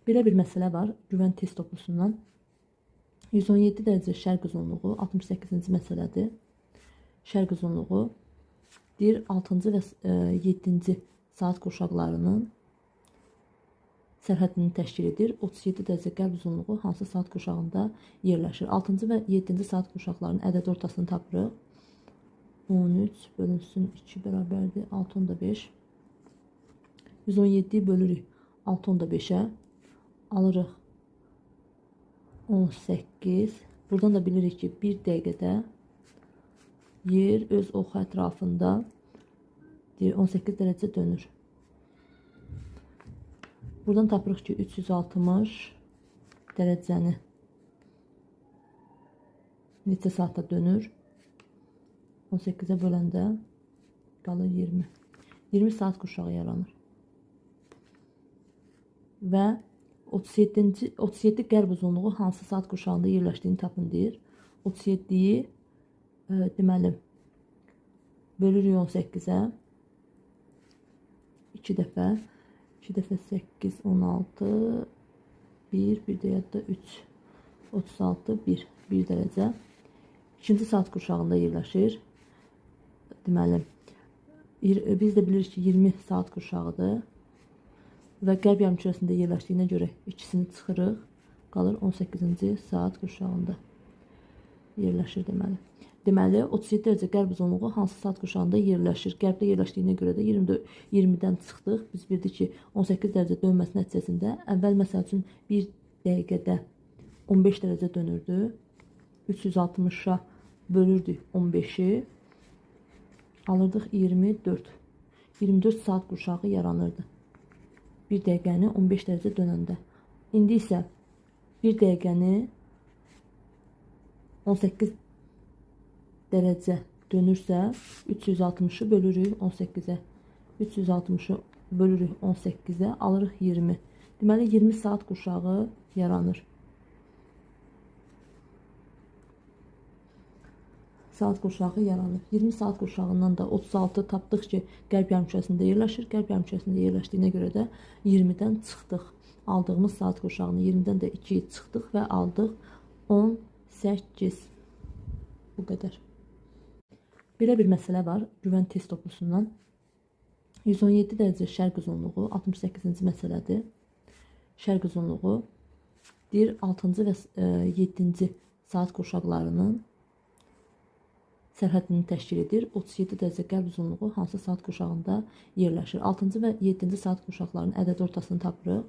Belə bir məsələ var güvən test toplusundan. 117 dərəcə şərq uzunluğu 68-ci məsələdir. Şərq uzunluğu deyir 6-cı və 7-ci saat qurşaqlarının sərhədini təşkil edir. 37 dərəcə qərb uzunluğu hansı saat qurşağında yerləşir? 6-cı və 7-ci saat qurşaqlarının ədəd ortasını tapırıq. 13 bölünsün 2 bərabərdir 6.5. 117-yi bölürük 6.5-ə. Alırıq 18. Buradan da bilirik ki 1 dəqiqədə yer öz oxu ətrafında 18 dərəcə dönür. Buradan tapırıq ki 360 dərəcəni neçə saatda dönür? 18-ə böləndə qalır 20. 20 saat qurşağı yaranır. Və 37 qərb uzunluğu hansı saat qurşağında yerləşdiyini tapın deyir. 37-yi deməli bölürük 18-ə 2 dəfə 8 16 bir də yadda 3 36 1 dərəcə. İkinci saat qurşağında yerləşir. Deməli biz də bilirik ki 20 saat qurşağıdır. Və qərb yarımkürəsində yerləşdiyinə görə ikisini çıxırıq. Qalır 18-ci saat qurşağında yerləşir deməli. Deməli 37 dərəcə qərb uzunluğu hansı saat qurşağında yerləşir? Qərbdə yerləşdiyinə görə də 20-dən çıxdıq. Biz bildik ki 18 dərəcə dönməsi nəticəsində əvvəl məsəl üçün 1 dəqiqədə 15 dərəcə dönürdü. 360-a bölürdük 15-i. Alırdıq 24. 24 saat qurşağı yaranırdı. 1 dəqiqəni 15 dərəcə dönəndə. İndi isə 1 dəqiqəni 18 dərəcə dönürsə 360-ı bölürük 18-ə. 360-ı bölürük 18-ə alırıq 20. Deməli 20 saat qurşağı yaranır. Saat qurşağı yaranır. 20 saat qurşağından da 36 tapdıq ki, qərb yarımkürəsində yerləşir. Qərb yarımkürəsində yerləşdiyinə görə də 20-dən çıxdıq. Aldığımız saat qurşağını 20-dən də 2-yi çıxdıq və aldıq 18. Bu qədər. Belə bir məsələ var güvən test toplusundan. 117 dərəcə şərq uzunluğu 68-ci məsələdir. Şərq uzunluğu deyir 6-cı və 7-ci saat qurşaqlarının sərhədini təşkil edir. 37 dərəcə qərb uzunluğu hansı saat qurşağında yerləşir? 6-cı və 7-ci saat qurşaqlarının ədəd ortasını tapırıq.